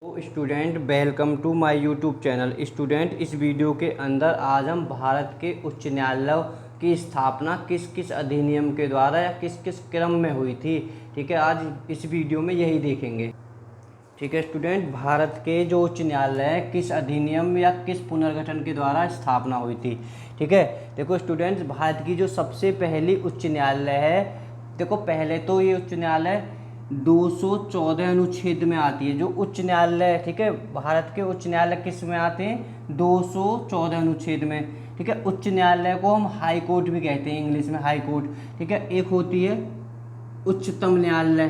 तो student welcome to my YouTube channel. Student इस video के अंदर आज हम भारत के उच्च न्यायालय की स्थापना किस किस अधिनियम के द्वारा या किस किस क्रम में हुई थी, ठीक है, आज इस वीडियो में यही देखेंगे। ठीक है स्टूडेंट, भारत के जो उच्च न्यायालय है किस अधिनियम या किस पुनर्गठन के द्वारा स्थापना हुई थी। ठीक है, देखो स्टूडेंट्स, भारत की जो सबसे पहली उच्च न्यायालय है, देखो पहले तो ये उच्च न्यायालय 214 अनुच्छेद में आती है। जो उच्च न्यायालय, ठीक है, भारत के उच्च न्यायालय किस में आते हैं? 214 अनुच्छेद में। ठीक है, उच्च न्यायालय को हम हाई कोर्ट भी कहते हैं, इंग्लिश में हाई कोर्ट। ठीक है, एक होती है उच्चतम न्यायालय,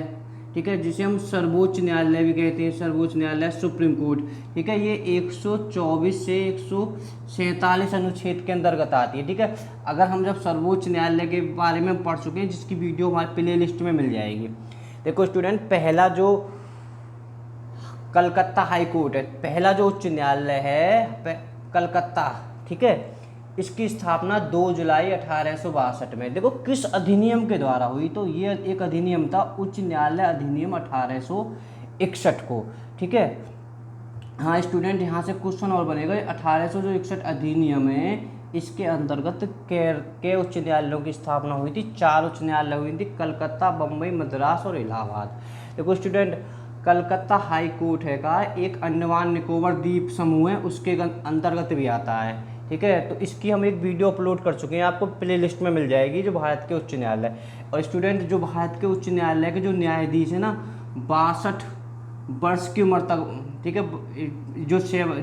ठीक है, जिसे हम सर्वोच्च न्यायालय भी कहते हैं, सर्वोच्च न्यायालय सुप्रीम कोर्ट। ठीक है, ये 124 से 147 अनुच्छेद के अंतर्गत आती है। ठीक है, अगर हम जब सर्वोच्च न्यायालय के बारे में पढ़ चुके हैं, जिसकी वीडियो हमारे प्ले लिस्ट में मिल जाएगी। देखो स्टूडेंट, पहला जो कलकत्ता हाई कोर्ट है, पहला जो उच्च न्यायालय है कलकत्ता, ठीक है, इसकी स्थापना 2 जुलाई 1862 में, देखो किस अधिनियम के द्वारा हुई, तो ये एक अधिनियम था उच्च न्यायालय अधिनियम 1861 को। ठीक है, हाँ स्टूडेंट, यहाँ से क्वेश्चन और बनेगा, 1861 अधिनियम है, इसके अंतर्गत के उच्च न्यायालयों की स्थापना हुई थी? 4 उच्च न्यायालय हुई थी, कलकत्ता, बम्बई, मद्रास और इलाहाबाद। देखो स्टूडेंट, कलकत्ता हाई कोर्ट है का एक अंडमान निकोबार द्वीप समूह है, उसके अंतर्गत भी आता है। ठीक है, तो इसकी हम एक वीडियो अपलोड कर चुके हैं, आपको प्ले लिस्ट में मिल जाएगी, जो भारत के उच्च न्यायालय। और स्टूडेंट, जो भारत के उच्च न्यायालय के जो न्यायाधीश है ना, 62 वर्ष की उम्र तक, ठीक है,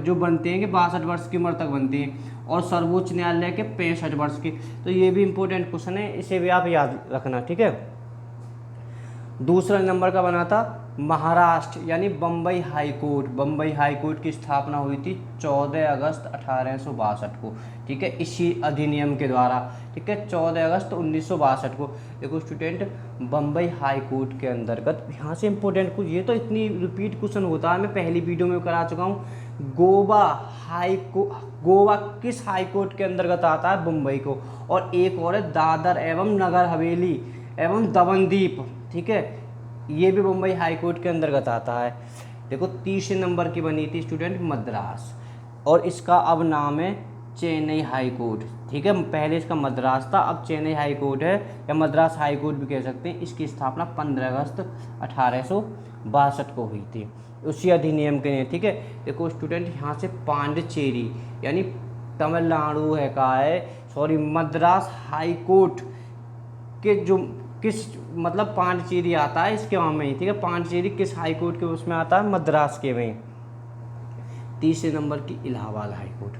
जो बनते हैं कि 62 वर्ष की उम्र तक बनते हैं, और सर्वोच्च न्यायालय के 65 वर्ष की। तो ये भी इंपॉर्टेंट क्वेश्चन है, इसे भी आप याद रखना। ठीक है, दूसरा नंबर का बना था महाराष्ट्र, यानी Bombay high court. Bombay high court की स्थापना हुई थी 14 अगस्त 1862 को। ठीक है, इसी अधिनियम के द्वारा। ठीक है, 14 अगस्त 1962 को। देखो स्टूडेंट, बम्बई हाई कोर्ट के अंतर्गत, यहाँ से इंपॉर्टेंट कुछ, ये तो इतनी रिपीट क्वेश्चन होता है, मैं पहली वीडियो में करा चुका हूँ। गोवा किस हाई कोर्ट के अंतर्गत आता है? बम्बई को। और एक और है दादर एवं नगर हवेली एवं दमनदीप। ठीक है, ये भी मुंबई हाई कोर्ट के अंतर्गत आता है। देखो तीसरे नंबर की बनी थी स्टूडेंट मद्रास, और इसका अब नाम है चेन्नई हाई कोर्ट। ठीक है, पहले इसका मद्रास था, अब चेन्नई हाई कोर्ट है, या मद्रास हाई कोर्ट भी कह सकते हैं। इसकी स्थापना 15 अगस्त 1862 को हुई थी, उसी अधिनियम के लिए। ठीक है, देखो स्टूडेंट, यहाँ से पांडिचेरी, यानी तमिलनाडु है का है, सॉरी, मद्रास हाई कोर्ट के जो किस, मतलब पांडिचेरी आता है इसके वहाँ में ही। ठीक है, पांडिचेरी किस हाई कोर्ट के उसमें आता है? मद्रास के में। तीसरे नंबर की इलाहाबाद हाई कोर्ट।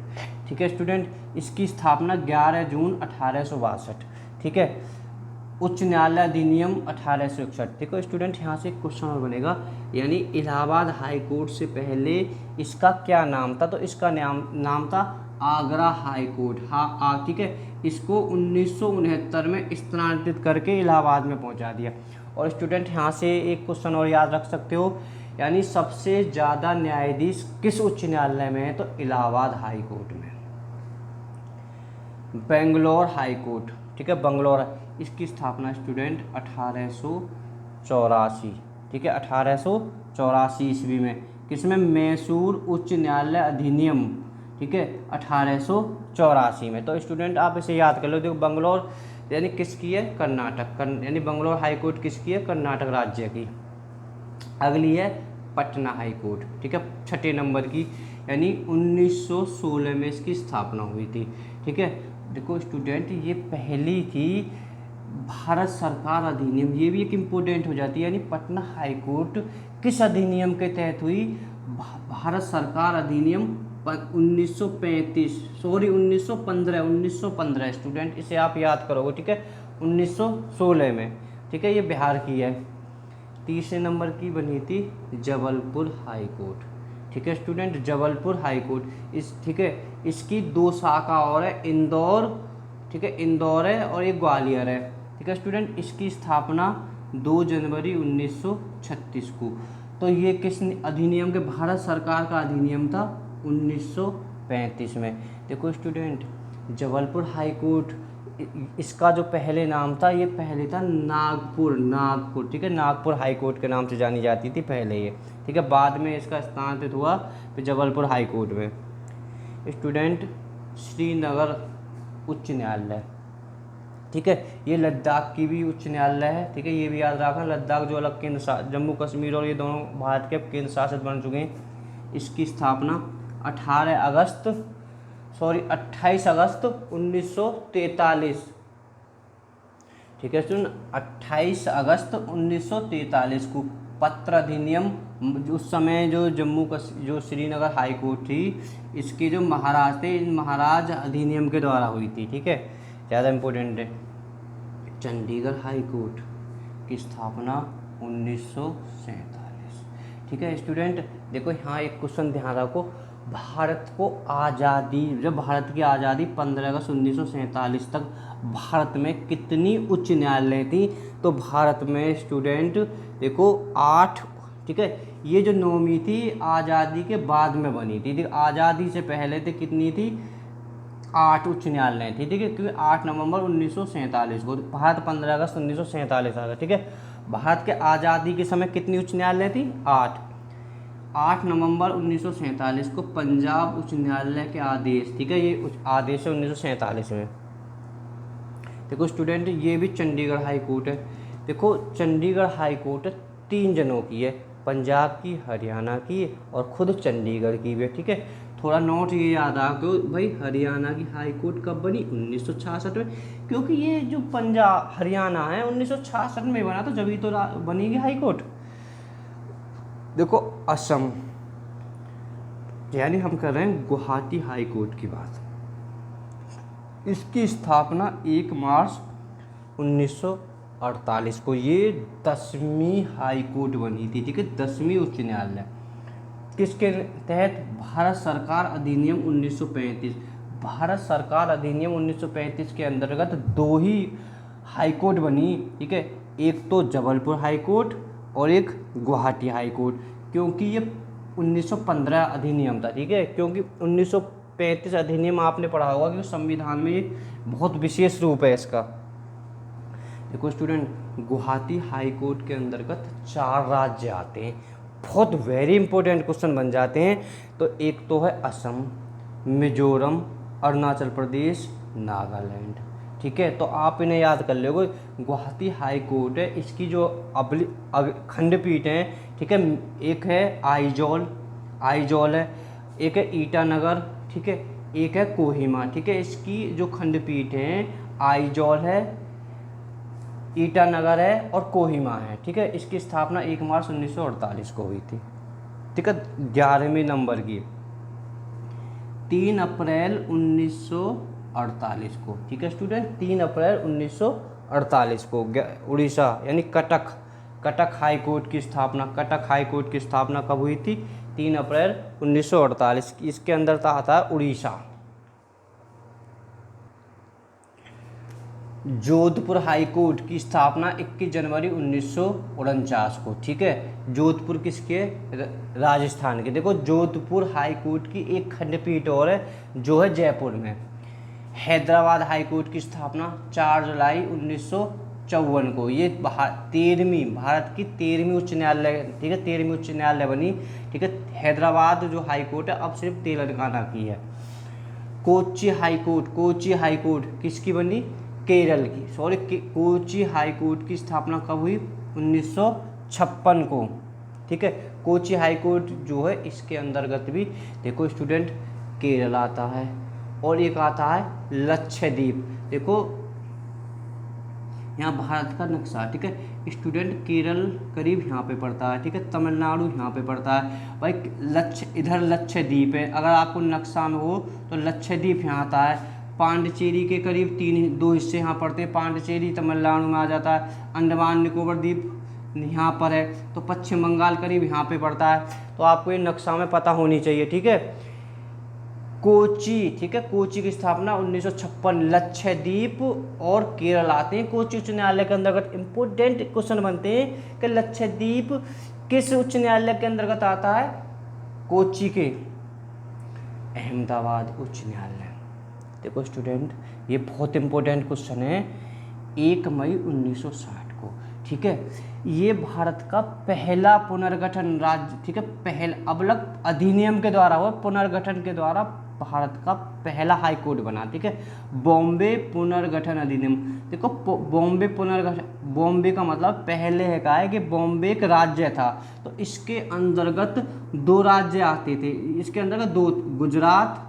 ठीक है स्टूडेंट, इसकी स्थापना 11 जून 1862। ठीक है, उच्च न्यायालय अधिनियम 1861। देखो स्टूडेंट, यहाँ से क्वेश्चन और बनेगा, यानी इलाहाबाद हाई कोर्ट से पहले इसका क्या नाम था? तो इसका नाम था आगरा हाई कोर्ट। हाँ, ठीक है, इसको 1969 में स्थानांतरित करके इलाहाबाद में पहुंचा दिया। और स्टूडेंट, यहाँ से एक क्वेश्चन और याद रख सकते हो, यानी सबसे ज़्यादा न्यायाधीश किस उच्च न्यायालय में है? तो इलाहाबाद हाई कोर्ट में। बेंगलोर हाई कोर्ट, ठीक है, बंगलौर, इसकी स्थापना स्टूडेंट 1884, ठीक है, 1884 ईस्वी में। किसमें? मैसूर उच्च न्यायालय अधिनियम, ठीक है, 1884 में। तो स्टूडेंट आप इसे याद कर लो। देखो बंगलौर यानी किसकी है? कर्नाटक, यानी बंगलौर हाई कोर्ट किसकी है? कर्नाटक राज्य की। अगली है पटना हाई कोर्ट, ठीक है, 6ठे नंबर की, यानी 1916 में इसकी स्थापना हुई थी। ठीक है, देखो स्टूडेंट, ये पहली थी भारत सरकार अधिनियम, ये भी एक इम्पोर्टेंट हो जाती है, यानी पटना हाई कोर्ट किस अधिनियम के तहत हुई? भारत सरकार अधिनियम 1935, सॉरी 1915 स्टूडेंट, इसे आप याद करोगे। ठीक है, 1916 में। ठीक है, ये बिहार की है। तीसरे नंबर की बनी थी जबलपुर हाई कोर्ट। ठीक है स्टूडेंट, जबलपुर हाई कोर्ट, ठीक है, इसकी 2 शाखा और है, इंदौर, ठीक है, इंदौर है, और एक ग्वालियर है। ठीक है स्टूडेंट, इसकी स्थापना 2 जनवरी 1936 को। तो ये किस अधिनियम के? भारत सरकार का अधिनियम था 1935 में। देखो स्टूडेंट, जबलपुर हाई कोर्ट इसका जो पहले नाम था, ये पहले था नागपुर, ठीक है, नागपुर हाई कोर्ट के नाम से जानी जाती थी पहले ये, ठीक है। बाद में इसका स्थानांतरित हुआ फिर जबलपुर हाई कोर्ट में। स्टूडेंट, श्रीनगर उच्च न्यायालय, ठीक है, ये लद्दाख की भी उच्च न्यायालय है, ठीक है, ये भी याद रखना। लद्दाख जो अलग जम्मू कश्मीर और ये दोनों भारत के केंद्र शासित बन चुके हैं। इसकी स्थापना 28 अगस्त 1943, ठीक है सुन, 28 अगस्त 1943 को पत्र अधिनियम, उस समय जो जो श्रीनगर हाई कोर्ट थी, इसके जो महाराज थे, इन महाराज अधिनियम के द्वारा हुई थी, ठीक है, ज़्यादा इम्पोर्टेंट है। चंडीगढ़ हाई कोर्ट की स्थापना 1947, ठीक है स्टूडेंट। देखो यहाँ एक क्वेश्चन ध्यान रखो, भारत को आज़ादी, जब भारत की आज़ादी 15 अगस्त 1947 तक भारत में कितनी उच्च न्यायालय थी? तो भारत में स्टूडेंट देखो 8, ठीक है। ये जो 9वीं थी आज़ादी के बाद में बनी थी, आज़ादी से पहले थे कितनी थी? 8 उच्च न्यायालय थी, ठीक है, क्योंकि 8 नवंबर 1947 को भारत 15 अगस्त 1947 आ गया, ठीक है। भारत के आज़ादी के समय कितनी उच्च न्यायालय थी? 8 नवंबर 1947 को पंजाब उच्च न्यायालय के आदेश, ठीक है, ये आदेश है 1947 में। देखो स्टूडेंट, ये भी चंडीगढ़ हाई कोर्ट है। देखो चंडीगढ़ हाई कोर्ट 3 जनों की है, पंजाब की, हरियाणा की और खुद चंडीगढ़ की भी है, ठीक है। थोड़ा नोट ये याद आ कि भाई हरियाणा की हाई कोर्ट कब बनी? 1966 में, क्योंकि ये जो पंजाब हरियाणा है 1966 में बना, तो जब तो बनेगी हाई कोर्ट। देखो असम, यानी हम कर रहे हैं गुवाहाटी हाई कोर्ट की बात, इसकी स्थापना 1 मार्च 1948 को, ये 10वीं हाई कोर्ट बनी थी, ठीक है, 10वीं उच्च न्यायालय। किसके तहत? भारत सरकार अधिनियम 1935। भारत सरकार अधिनियम 1935 के अंतर्गत 2 ही हाई कोर्ट बनी, ठीक है, एक तो जबलपुर हाई कोर्ट और एक गुवाहाटी हाई कोर्ट, क्योंकि ये 1915 अधिनियम था, ठीक है, क्योंकि 1935 अधिनियम आपने पढ़ा होगा कि संविधान में ये बहुत विशेष रूप है इसका। देखो स्टूडेंट, गुवाहाटी हाई कोर्ट के अंतर्गत 4 राज्य आते हैं, बहुत वेरी इंपॉर्टेंट क्वेश्चन बन जाते हैं। तो एक तो है असम, मिजोरम, अरुणाचल प्रदेश, नागालैंड, ठीक है, तो आप इन्हें याद कर लोगे। गुवाहाटी हाई कोर्ट है, इसकी जो खंडपीठ हैं, ठीक है, एक है आइजॉल है, एक है ईटानगर, ठीक है, एक है कोहिमा, ठीक है। इसकी जो खंडपीठ हैं आइजॉल है, ईटानगर है और कोहिमा है, ठीक है। इसकी स्थापना 1 मार्च 1948 को हुई थी, ठीक है। 11वें नंबर की 3 अप्रैल 1948 को, ठीक है स्टूडेंट, 3 अप्रैल 1948 को उड़ीसा यानी कटक हाई कोर्ट की स्थापना, कटक हाई कोर्ट की स्थापना कब हुई थी? 3 अप्रैल 1948। इसके अंदर आता है उड़ीसा। जोधपुर हाई कोर्ट की स्थापना 21 जनवरी 1949 को, ठीक है। जोधपुर किसके? राजस्थान के। देखो जोधपुर हाई कोर्ट की एक खंडपीठ और है जो है जयपुर में। हैदराबाद हाई कोर्ट की स्थापना 4 जुलाई 1954 को, ये भारत की 13वीं उच्च न्यायालय, ठीक है, 13वीं उच्च न्यायालय बनी, ठीक है। हैदराबाद जो हाई कोर्ट है अब सिर्फ तेलंगाना की है। कोच्चि हाई कोर्ट किसकी बनी? केरल की, सॉरी, कोच्चि हाई कोर्ट की स्थापना कब हुई? 1956 को, ठीक है। कोच्चि हाई कोर्ट जो है इसके अंतर्गत भी देखो स्टूडेंट केरल आता है और एक आता है लक्षद्वीप। देखो यहाँ भारत का नक्शा, ठीक है स्टूडेंट, केरल करीब यहाँ पे पड़ता है, ठीक है, तमिलनाडु यहाँ पे पड़ता है भाई, इधर लक्षद्वीप है, अगर आपको नक्शा में हो तो लक्षद्वीप यहाँ आता है। पांडिचेरी के करीब 2 हिस्से यहाँ पड़ते हैं, पांडिचेरी तमिलनाडु में आ जाता है, अंडमान निकोबार द्वीप यहाँ पर है, तो पश्चिम बंगाल करीब यहाँ पे पड़ता है, तो आपको ये नक्शा में पता होनी चाहिए, ठीक है। कोच्चि, ठीक है, कोच्चि की स्थापना 1956, लक्षद्वीप और केरल आते हैं कोच्चि उच्च न्यायालय के अंतर्गत। इंपोर्टेंट क्वेश्चन बनते हैं कि लक्षद्वीप किस उच्च न्यायालय के अंतर्गत आता है? कोच्चि के अहमदाबाद उच्च न्यायालय, देखो स्टूडेंट, ये बहुत इंपॉर्टेंट क्वेश्चन है, 1 मई 1960 को, ठीक है। ये भारत का पहला पुनर्गठन राज्य, ठीक है, पहला अबलग अधिनियम के द्वारा हुआ, पुनर्गठन के द्वारा भारत का पहला हाई कोर्ट बना, ठीक है। बॉम्बे पुनर्गठन अधिनियम, देखो बॉम्बे पुनर्गठन, बॉम्बे का मतलब पहले है का है कि बॉम्बे एक राज्य था, तो इसके अंतर्गत 2 राज्य आते थे, इसके अंतर्गत 2, गुजरात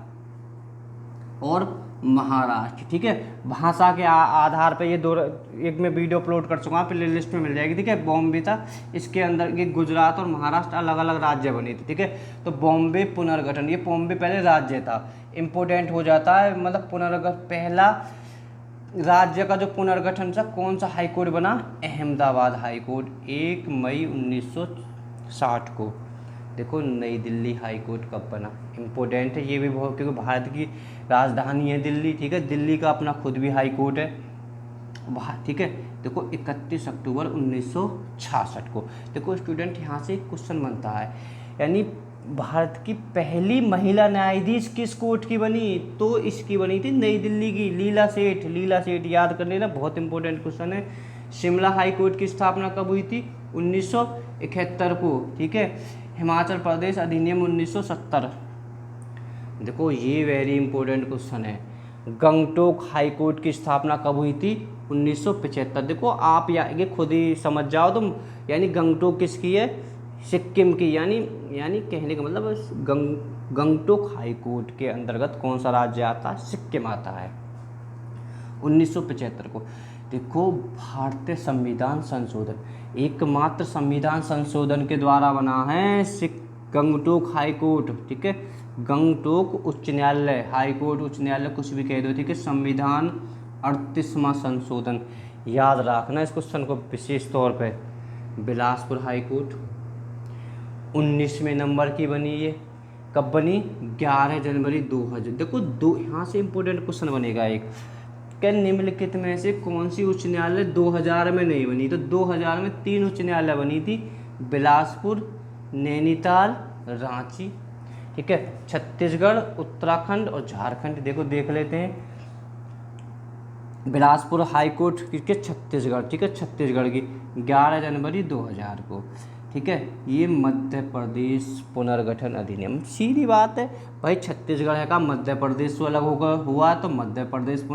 और महाराष्ट्र, ठीक है। भाषा के आधार पे ये 2, एक मैं वीडियो अपलोड कर चुका हूँ, प्ले लिस्ट में मिल जाएगी, ठीक है। बॉम्बे था, इसके अंदर ये गुजरात और महाराष्ट्र अलग अलग राज्य बने थे, ठीक है। तो बॉम्बे पुनर्गठन, ये बॉम्बे पहले राज्य था, इम्पोर्टेंट हो जाता है, मतलब पुनर्गठन पहला राज्य का जो पुनर्गठन था, कौन सा हाई कोर्ट बना, अहमदाबाद हाई कोर्ट, 1 मई 1960 को। देखो नई दिल्ली हाई कोर्ट कब बना, इम्पोर्टेंट है ये भी बहुत, क्योंकि भारत की राजधानी है दिल्ली, ठीक है। दिल्ली का अपना खुद भी हाई कोर्ट है, ठीक है। देखो 31 अक्टूबर 1966 को। देखो स्टूडेंट, यहाँ से एक क्वेश्चन बनता है, यानी भारत की पहली महिला न्यायाधीश किस कोर्ट की बनी, तो इसकी बनी थी नई दिल्ली की, लीला सेठ, लीला सेठ, याद कर लेना, बहुत इंपॉर्टेंट क्वेश्चन है। शिमला हाई कोर्ट की स्थापना कब हुई थी, 1971 को, ठीक है। हिमाचल प्रदेश अधिनियम 1970, देखो ये वेरी इंपॉर्टेंट क्वेश्चन है। गंगटोक हाई कोर्ट की स्थापना कब हुई थी, 1975। देखो आप ये खुद ही समझ जाओ तुम, यानी गंगटोक किसकी है, सिक्किम की, यानी कहने का मतलब गंगटोक हाई कोर्ट के अंतर्गत कौन सा राज्य आता है, सिक्किम आता है, 1975 को। देखो भारतीय संविधान संशोधन, एकमात्र संविधान संशोधन के द्वारा बना है गंगटोक हाई कोर्ट, ठीक है। गंगटोक उच्च न्यायालय, हाई कोर्ट, उच्च न्यायालय, कुछ भी कह दो, ठीक है। संविधान 38वां संशोधन, याद रखना इस क्वेश्चन को विशेष तौर पे। बिलासपुर हाई कोर्ट 19वें नंबर की बनी, ये कब बनी, 11 जनवरी 2000। देखो यहाँ से इंपॉर्टेंट क्वेश्चन बनेगा एक, क्या निम्नलिखित में से कौन सी उच्च न्यायालय 2000 में नहीं बनी, तो 2000 में 3 उच्च न्यायालय बनी थी, बिलासपुर, नैनीताल, रांची, ठीक है। छत्तीसगढ़, उत्तराखंड और झारखंड। देखो देख लेते हैं, बिलासपुर हाई कोर्ट किसके, छत्तीसगढ़, ठीक है, छत्तीसगढ़ की, 11 जनवरी 2000 को, ठीक है। ये मध्य प्रदेश पुनर्गठन अधिनियम, सीधी बात है भाई, छत्तीसगढ़ का मध्य प्रदेश से अलग होकर हुआ, तो मध्य प्रदेश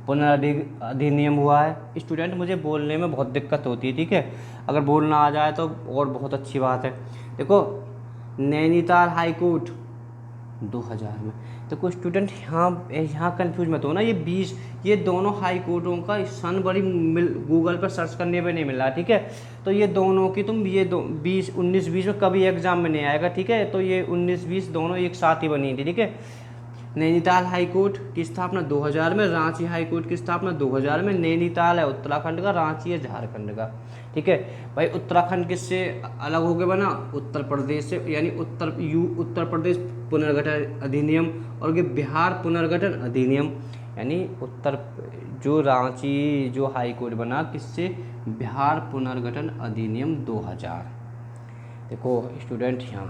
अधिनियम हुआ है। स्टूडेंट मुझे बोलने में बहुत दिक्कत होती है, ठीक है, अगर बोलना आ जाए तो और बहुत अच्छी बात है। देखो नैनीताल हाई कोर्ट 2000 में। देखो स्टूडेंट, यहाँ कंफ्यूज मत हो ना, ये दोनों हाई कोर्टों का सन बड़ी गूगल पर सर्च करने पे नहीं मिल रहा, ठीक है। तो ये दोनों की तुम ये 19-20 में कभी एग्जाम में नहीं आएगा, ठीक है। तो ये 19-20 दोनों एक साथ ही बनी थी, ठीक है। नैनीताल हाई कोर्ट की स्थापना 2000 में, रांची हाई कोर्ट की स्थापना 2000 में। नैनीताल है उत्तराखंड का, रांची है झारखंड का, ठीक है भाई। उत्तराखंड किससे अलग होकर बना, उत्तर प्रदेश से, यानी उत्तर प्रदेश पुनर्गठन अधिनियम, और ये बिहार पुनर्गठन अधिनियम, यानी जो रांची जो हाई कोर्ट बना किससे, बिहार पुनर्गठन अधिनियम 2000। देखो स्टूडेंट, यहाँ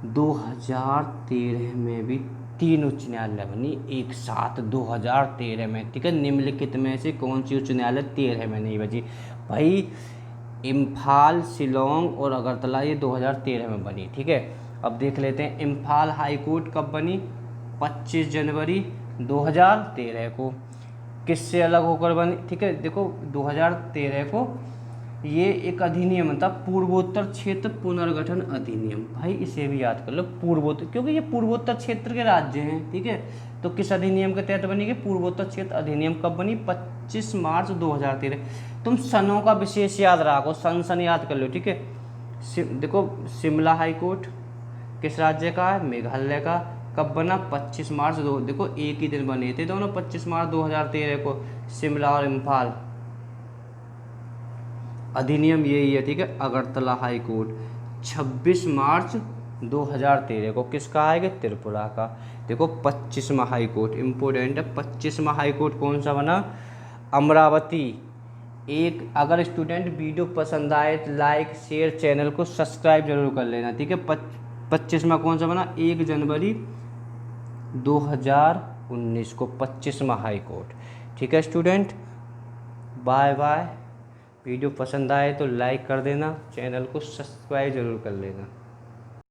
2013 में भी 3 उच्च न्यायालय बनी एक साथ 2013 में, ठीक है। निम्नलिखित में से कौन सी उच्च न्यायालय 13 में नहीं बची भाई, इम्फाल, शिलोंग और अगरतला, ये 2013 में बनी, ठीक है। अब देख लेते हैं इम्फाल हाई कोर्ट कब बनी, 25 जनवरी 2013 को। किससे अलग होकर बनी, ठीक है। देखो 2013 को ये एक अधिनियम था, पूर्वोत्तर क्षेत्र पुनर्गठन अधिनियम, भाई इसे भी याद कर लो, पूर्वोत्तर, क्योंकि ये पूर्वोत्तर क्षेत्र के राज्य हैं, ठीक है। तो किस अधिनियम के तहत बनी, पूर्वोत्तर क्षेत्र अधिनियम कब बनी, 25 मार्च 2013। तुम सनों का विशेष याद रखो, सन याद कर लो, ठीक है। देखो शिमला हाई कोर्ट किस राज्य का है, मेघालय का, कब बना, 25 मार्च 2। देखो एक ही दिन बने थे दोनों, 25 मार्च 2013 को, शिमला और इम्फाल। अधिनियम यही है, ठीक है। अगरतला हाई कोर्ट 26 मार्च 2013 को, किसका आएगा, त्रिपुरा का। देखो 25वां हाई कोर्ट इंपोर्टेंट है, 25वां हाई कोर्ट कौन सा बना, अमरावती। एक अगर स्टूडेंट वीडियो पसंद आए तो लाइक शेयर, चैनल को सब्सक्राइब जरूर कर लेना, ठीक है। 25वां कौन सा बना, 1 जनवरी 2000 19 को 25वां हाई कोर्ट। ठीक है स्टूडेंट, बाय बाय। वीडियो पसंद आए तो लाइक कर देना, चैनल को सब्सक्राइब ज़रूर कर लेना।